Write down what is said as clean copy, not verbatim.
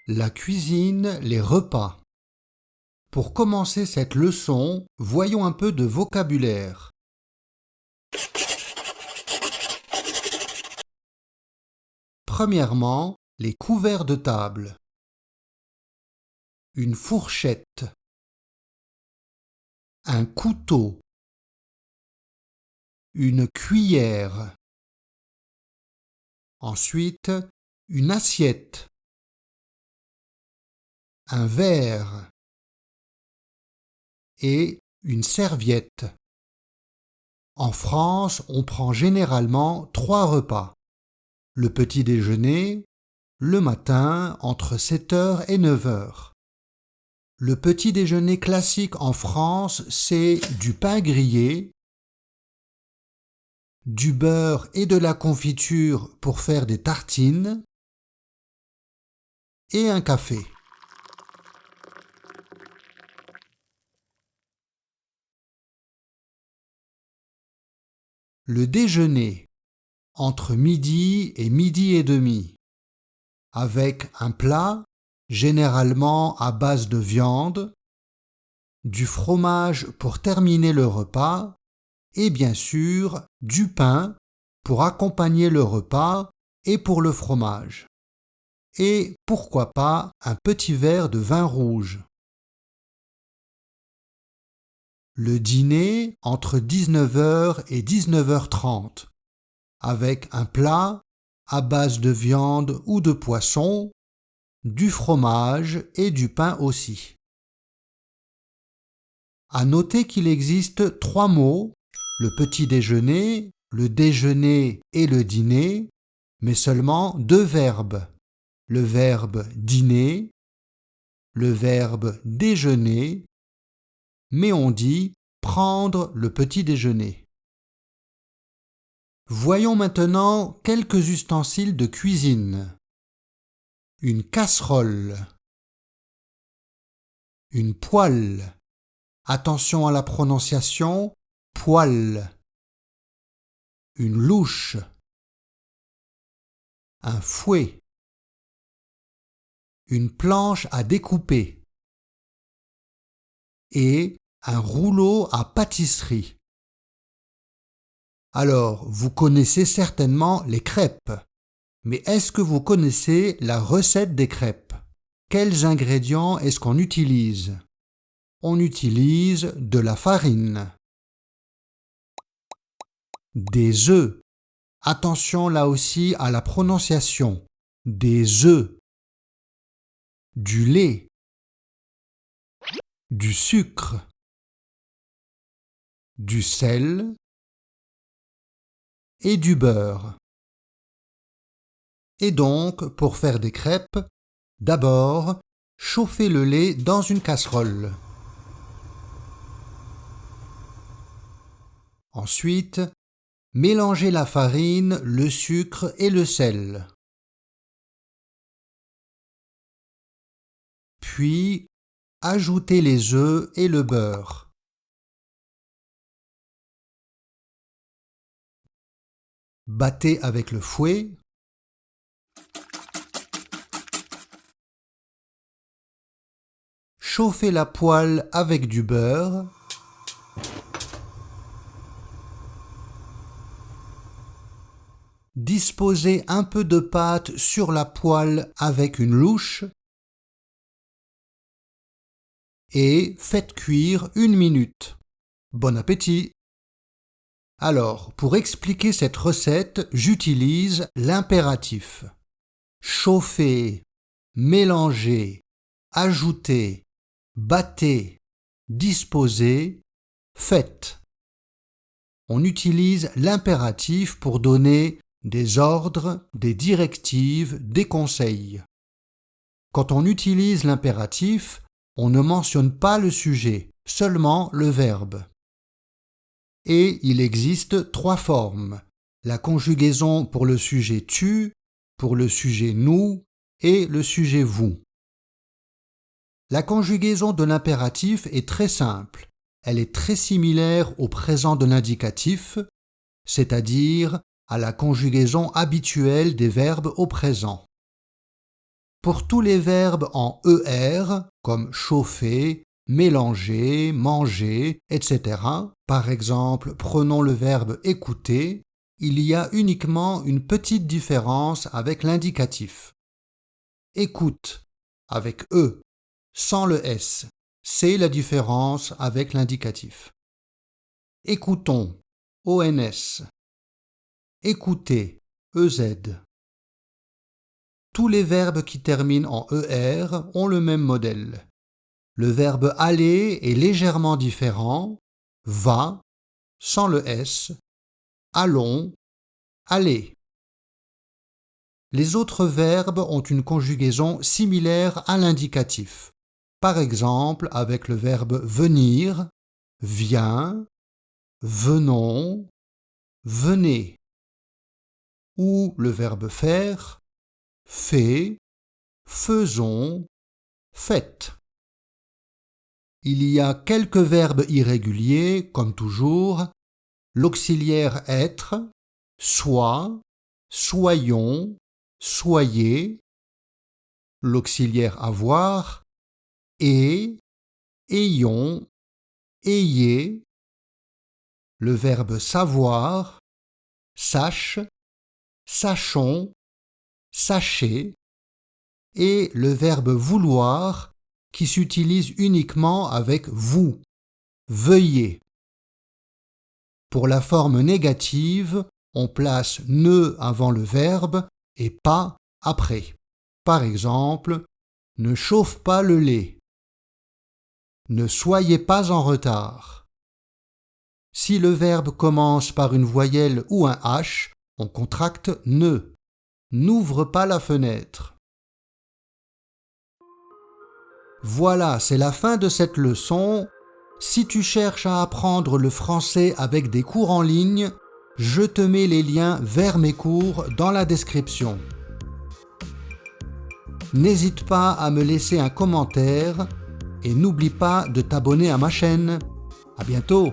La cuisine, les repas. Pour commencer cette leçon, voyons un peu de vocabulaire. Premièrement, les couverts de table. Une fourchette. Un couteau. Une cuillère. Ensuite, une assiette. Un verre. Et une serviette. En France, on prend généralement 3 repas. Le petit déjeuner, le matin entre 7 heures et 9 heures. Le petit déjeuner classique en France, c'est du pain grillé, du beurre et de la confiture pour faire des tartines et un café. Le déjeuner, entre midi et demi, avec un plat, généralement à base de viande, du fromage pour terminer le repas et bien sûr du pain pour accompagner le repas et pour le fromage. Et pourquoi pas un petit verre de vin rouge. Le dîner entre 19 heures et 19h30 avec un plat à base de viande ou de poisson, du fromage et du pain aussi. À noter qu'il existe 3 mots, le petit déjeuner, le déjeuner et le dîner, mais seulement 2 verbes, le verbe dîner, le verbe déjeuner, mais on dit prendre le petit déjeuner. Voyons maintenant quelques ustensiles de cuisine. Une casserole, une poêle, attention à la prononciation, poêle, une louche, un fouet, une planche à découper et un rouleau à pâtisserie. Alors, vous connaissez certainement les crêpes, mais est-ce que vous connaissez la recette des crêpes? Quels ingrédients est-ce qu'on utilise? On utilise de la farine, des œufs, attention là aussi à la prononciation, des œufs, du lait, du sucre, du sel et du beurre. Et donc, pour faire des crêpes, d'abord, chauffez le lait dans une casserole. Ensuite, mélangez la farine, le sucre et le sel. Puis, ajoutez les œufs et le beurre. Battez avec le fouet. Chauffez la poêle avec du beurre. Disposez un peu de pâte sur la poêle avec une louche et faites cuire 1 minute. Bon appétit! Alors, pour expliquer cette recette, j'utilise l'impératif. Chauffer, mélanger, ajouter, battez, disposer, faites. On utilise l'impératif pour donner des ordres, des directives, des conseils. Quand on utilise l'impératif, on ne mentionne pas le sujet, seulement le verbe. Et il existe 3 formes, la conjugaison pour le sujet tu, pour le sujet nous et le sujet vous. La conjugaison de l'impératif est très simple, elle est très similaire au présent de l'indicatif, c'est-à-dire à la conjugaison habituelle des verbes au présent. Pour tous les verbes en ER, comme chauffer, mélanger, manger, etc., par exemple, prenons le verbe écouter, il y a uniquement une petite différence avec l'indicatif. Écoute, avec E, sans le S, c'est la différence avec l'indicatif. Écoutons, ONS. Écouter, EZ. Tous les verbes qui terminent en ER ont le même modèle. Le verbe aller est légèrement différent, va, sans le S, allons, aller. Les autres verbes ont une conjugaison similaire à l'indicatif. Par exemple, avec le verbe venir, viens, venons, venez. Ou le verbe faire, fait, faisons, faites. Il y a quelques verbes irréguliers, comme toujours, l'auxiliaire être, soit, soyons, soyez, l'auxiliaire avoir, et, ayons, ayez, le verbe savoir, sache, sachons, sachez, et le verbe vouloir qui s'utilise uniquement avec vous, veuillez. Pour la forme négative, on place ne avant le verbe et pas après. Par exemple, ne chauffe pas le lait. Ne soyez pas en retard. Si le verbe commence par une voyelle ou un H, on contracte ne. N'ouvre pas la fenêtre. Voilà, c'est la fin de cette leçon. Si tu cherches à apprendre le français avec des cours en ligne, je te mets les liens vers mes cours dans la description. N'hésite pas à me laisser un commentaire et n'oublie pas de t'abonner à ma chaîne. À bientôt!